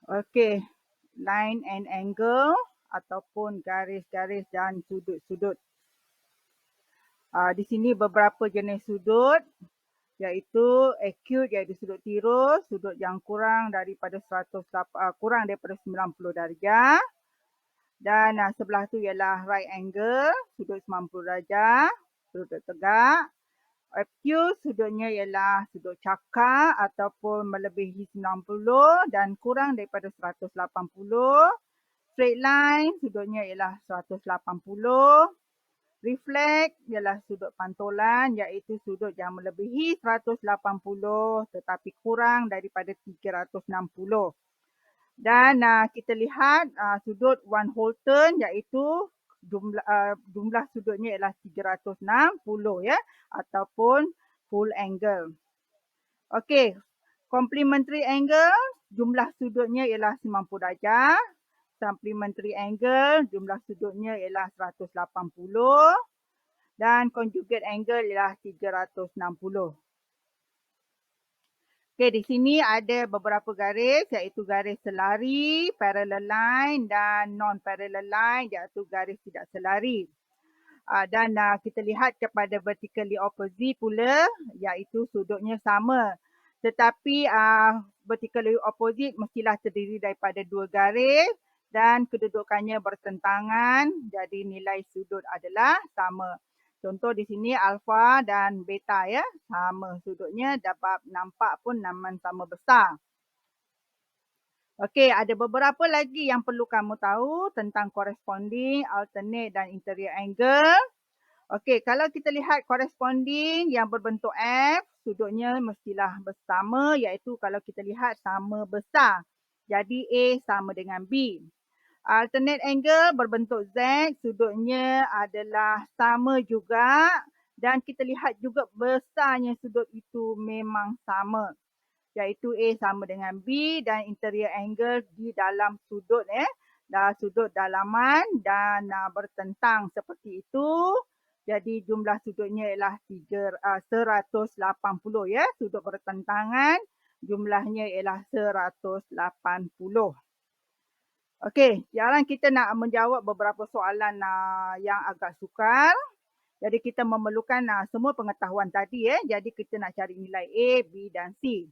Okey, line and angle ataupun garis-garis dan sudut-sudut. Di sini beberapa jenis sudut iaitu acute iaitu sudut tirus, sudut yang kurang daripada 90 darjah dan sebelah tu ialah right angle, sudut 90 darjah, sudut tegak. Acute sudutnya ialah sudut cakar ataupun melebihi 90 dan kurang daripada 180. Straight line sudutnya ialah 180. Reflect ialah sudut pantulan iaitu sudut yang melebihi 180 tetapi kurang daripada 360. Dan kita lihat sudut one whole turn iaitu jumlah sudutnya ialah 360 ya ataupun full angle. Okey, complementary angle jumlah sudutnya ialah 90 darjah. Supplementary angle jumlah sudutnya ialah 180 dan conjugate angle ialah 360. Okey, di sini ada beberapa garis iaitu garis selari, parallel line dan non-parallel line iaitu garis tidak selari. Dan kita lihat kepada vertically opposite pula iaitu sudutnya sama. Tetapi vertically opposite mestilah terdiri daripada dua garis dan kedudukannya bertentangan jadi nilai sudut adalah sama. Contoh di sini alfa dan beta ya, sama sudutnya dapat nampak pun sama besar. Okey, ada beberapa lagi yang perlu kamu tahu tentang corresponding, alternate dan interior angle. Okey, kalau kita lihat corresponding yang berbentuk F, sudutnya mestilah bersama iaitu kalau kita lihat sama besar. Jadi A sama dengan B. Alternate angle berbentuk Z, sudutnya adalah sama juga dan kita lihat juga besarnya sudut itu memang sama. Iaitu A sama dengan B dan interior angle di dalam sudut sudut dalaman dan bertentang seperti itu. Jadi jumlah sudutnya ialah 180 ya, sudut bertentangan jumlahnya ialah 180. Okey, sekarang kita nak menjawab beberapa soalan yang agak sukar. Jadi kita memerlukan semua pengetahuan tadi Jadi kita nak cari nilai A, B dan C.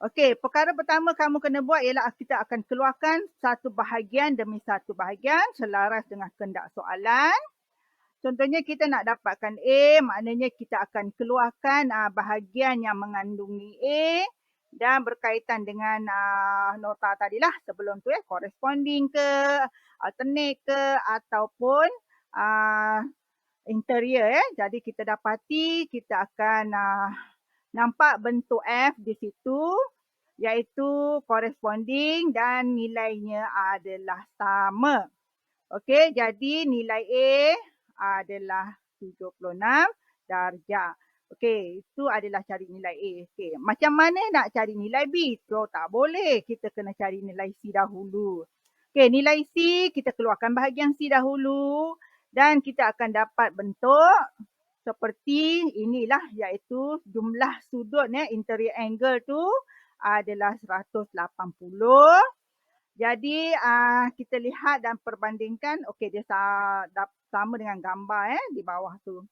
Okey, perkara pertama kamu kena buat ialah kita akan keluarkan satu bahagian demi satu bahagian selaras dengan kehendak soalan. Contohnya kita nak dapatkan A, maknanya kita akan keluarkan bahagian yang mengandungi A dan berkaitan dengan nota tadilah sebelum tu corresponding ke, alternate ke ataupun interior Jadi kita dapati kita akan nampak bentuk F di situ iaitu corresponding dan nilainya adalah sama. Okey, jadi nilai A adalah 76 darjah. Okey, itu adalah cari nilai A. Okey, macam mana nak cari nilai B? So, tak boleh. Kita kena cari nilai C dahulu. Okey, nilai C, kita keluarkan bahagian C dahulu dan kita akan dapat bentuk seperti inilah iaitu jumlah sudut interior angle tu adalah 180. Jadi kita lihat dan perbandingkan, okey dia sama dengan gambar di bawah tu.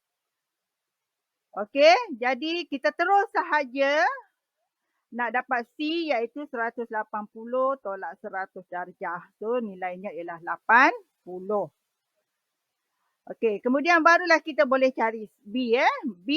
Okey, jadi kita terus sahaja nak dapat C iaitu 180 tolak 100 darjah. So nilainya ialah 80. Okey, kemudian barulah kita boleh cari B B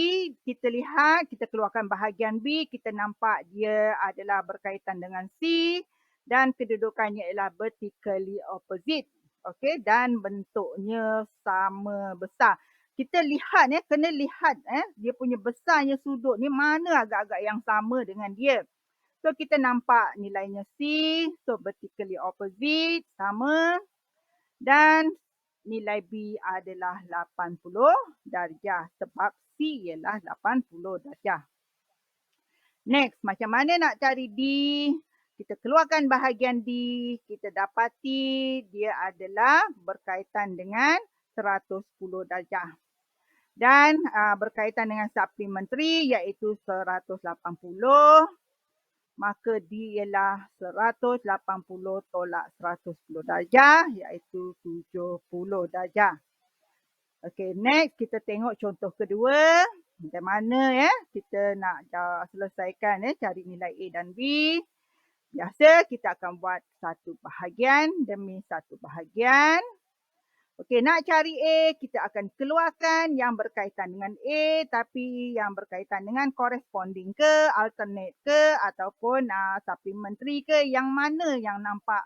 kita lihat, kita keluarkan bahagian B, kita nampak dia adalah berkaitan dengan C dan kedudukannya ialah vertically opposite. Okey, dan bentuknya sama besar. Kita lihat kena lihat dia punya besarnya sudut ni mana agak-agak yang sama dengan dia. So kita nampak nilainya C, so vertically opposite sama dan nilai B adalah 80 darjah sebab C ialah 80 darjah. Next, macam mana nak cari D? Kita keluarkan bahagian D, kita dapati dia adalah berkaitan dengan 110 darjah. Dan berkaitan dengan supplementary iaitu 180 maka D ialah 180 tolak 110 darjah, iaitu 70 darjah. Okey, next kita tengok contoh kedua. Bagaimana kita nak selesaikan cari nilai A dan B. Biasa kita akan buat satu bahagian demi satu bahagian. Okey, nak cari A, kita akan keluarkan yang berkaitan dengan A tapi yang berkaitan dengan corresponding ke, alternate ke ataupun supplementary ke, yang mana yang nampak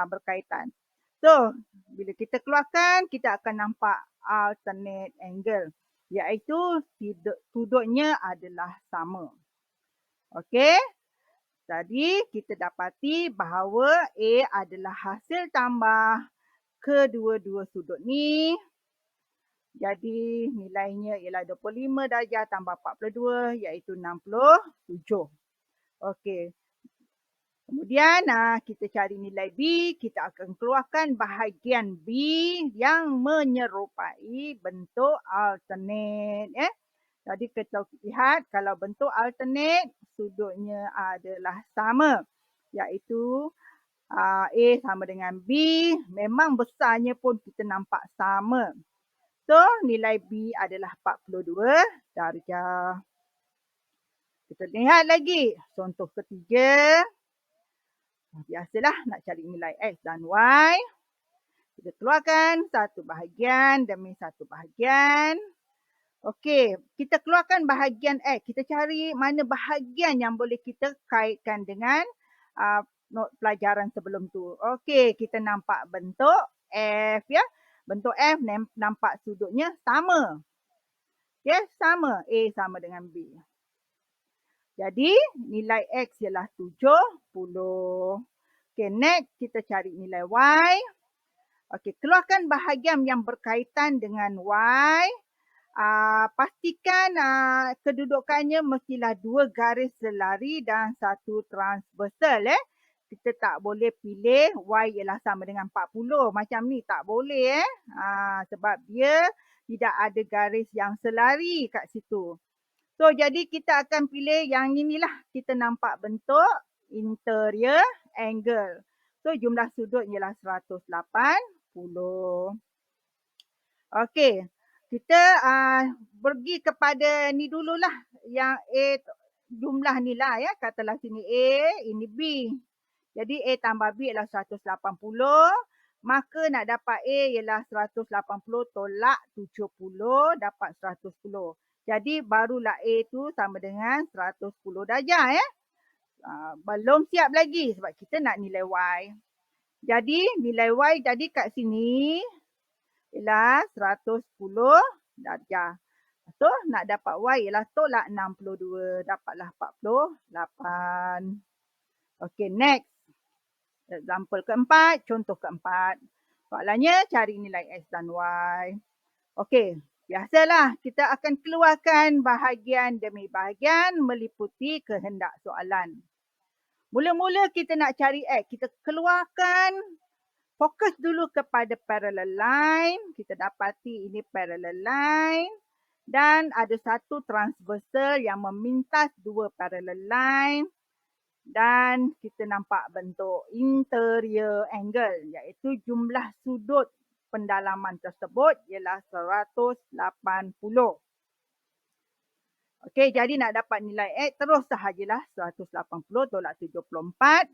berkaitan. So, bila kita keluarkan, kita akan nampak alternate angle, iaitu sudutnya adalah sama. Okey, jadi kita dapati bahawa A adalah hasil tambah kedua-dua sudut ni. Jadi nilainya ialah 25 darjah tambah 42, iaitu 67. Okey. Kemudian kita cari nilai B, kita akan keluarkan bahagian B yang menyerupai bentuk alternate. Jadi kita lihat kalau bentuk alternate, sudutnya adalah sama, iaitu A sama dengan B, memang besarnya pun kita nampak sama. So nilai B adalah 42 darjah. Kita lihat lagi contoh ketiga. Biasalah nak cari nilai X dan Y. Kita keluarkan satu bahagian demi satu bahagian. Okey, kita keluarkan bahagian X. Kita cari mana bahagian yang boleh kita kaitkan dengan pelajaran sebelum tu. Okey, kita nampak bentuk F ya. Bentuk F nampak sudutnya sama. Okay, sama. A sama dengan B. Jadi nilai X ialah 70. Okey, next kita cari nilai Y. Okey, keluarkan bahagian yang berkaitan dengan Y. Pastikan kedudukannya mestilah 2 garis selari dan 1 transversal. Kita tak boleh pilih Y ialah sama dengan 40. Macam ni tak boleh. Sebab dia tidak ada garis yang selari kat situ. So, jadi kita akan pilih yang inilah. Kita nampak bentuk interior angle. So, jumlah sudut ialah 180. Okey, kita pergi kepada ni dululah. Yang A, jumlah ni lah ya. Katalah sini A, ini B. Jadi A tambah B ialah 180. Maka nak dapat A ialah 180 tolak 70 dapat 110. Jadi barulah A tu sama dengan 110 darjah ya. Belum siap lagi sebab kita nak nilai Y. Jadi nilai Y tadi kat sini ialah 110 darjah. So nak dapat Y ialah tolak 62, dapatlah 48. Okey, next. Example keempat, contoh keempat. Soalannya cari nilai X dan Y. Okey, biasalah kita akan keluarkan bahagian demi bahagian meliputi kehendak soalan. Mula-mula kita nak cari X, kita keluarkan, fokus dulu kepada parallel line. Kita dapati ini parallel line. Dan ada satu transversal yang memintas dua parallel line. Dan kita nampak bentuk interior angle, iaitu jumlah sudut pendalaman tersebut ialah 180. Okey, jadi nak dapat nilai X terus sahajalah 180 tolak 74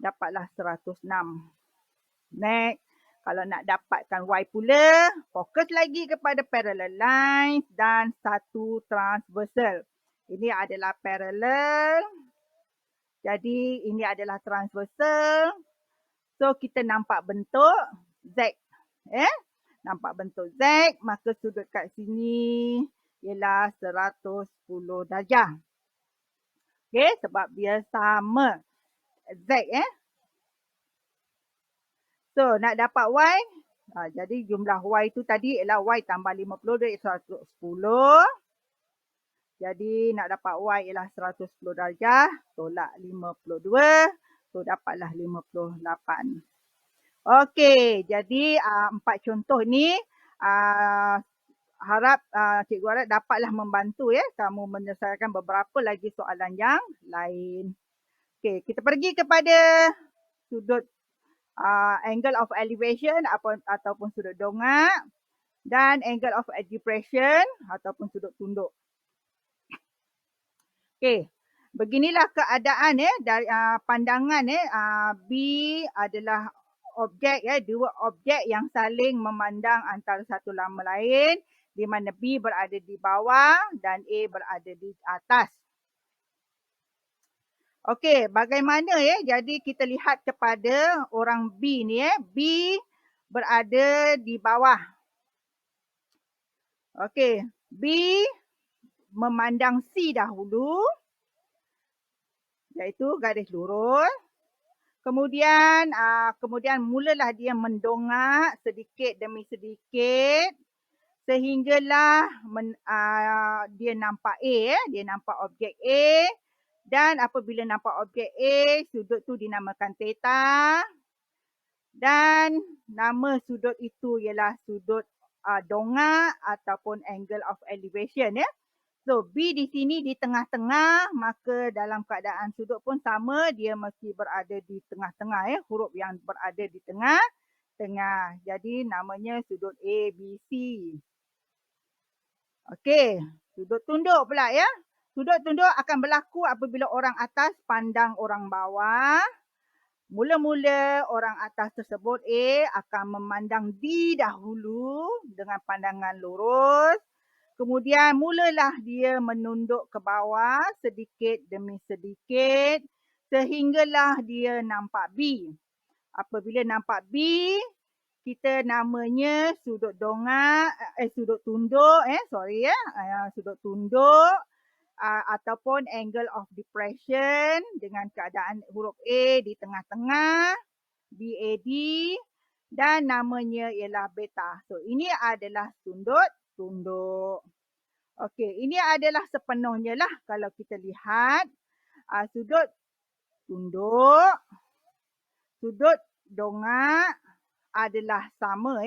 dapatlah 106. Next, kalau nak dapatkan Y pula, fokus lagi kepada parallel lines dan satu transversal. Ini adalah parallel. Jadi ini adalah transversal. So kita nampak bentuk Z. Nampak bentuk Z, maka sudut kat sini ialah 110 darjah. Okey, sebab dia sama Z. So nak dapat Y, jadi jumlah Y tu tadi ialah Y tambah 50 dari 110. Jadi nak dapat Y ialah 110 darjah, tolak 52, so dapatlah 58. Okey, jadi 4 contoh ni harap Cikgu harap dapatlah membantu ya kamu menyelesaikan beberapa lagi soalan yang lain. Okey, kita pergi kepada sudut angle of elevation ataupun sudut dongak dan angle of depression ataupun sudut tunduk. Okey, beginilah keadaan dari pandangan B adalah objek dua objek yang saling memandang antara satu sama lain di mana B berada di bawah dan A berada di atas. Okey, bagaimana jadi kita lihat kepada orang B ni B berada di bawah. Okey, B memandang C dahulu, iaitu garis lurus. Kemudian mulalah dia mendongak sedikit demi sedikit sehinggalah dia nampak A, dia nampak objek A, dan apabila nampak objek A, sudut tu dinamakan theta dan nama sudut itu ialah sudut dongak ataupun angle of elevation So B di sini di tengah-tengah, maka dalam keadaan sudut pun sama, dia mesti berada di tengah-tengah huruf yang berada di tengah. Jadi namanya sudut ABC. Okey, sudut tunduk pula Sudut tunduk akan berlaku apabila orang atas pandang orang bawah. Mula-mula orang atas tersebut A akan memandang D dahulu dengan pandangan lurus. Kemudian mulalah dia menunduk ke bawah sedikit demi sedikit sehinggalah dia nampak B. Apabila nampak B, kita namanya sudut dongak, sudut tunduk, sudut tunduk ataupun angle of depression dengan keadaan huruf A di tengah-tengah, BAD dan namanya ialah beta. So ini adalah sudut tunduk. Okey, ini adalah sepenuhnya lah kalau kita lihat sudut tunduk, sudut dongak adalah sama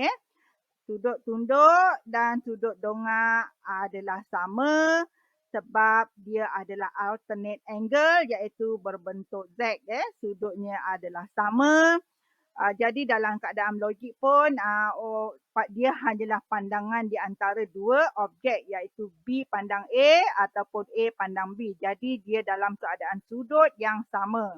Sudut tunduk dan sudut dongak adalah sama sebab dia adalah alternate angle iaitu berbentuk Z sudutnya adalah sama. Jadi dalam keadaan logik pun dia hanyalah pandangan di antara dua objek iaitu B pandang A ataupun A pandang B. Jadi dia dalam keadaan sudut yang sama.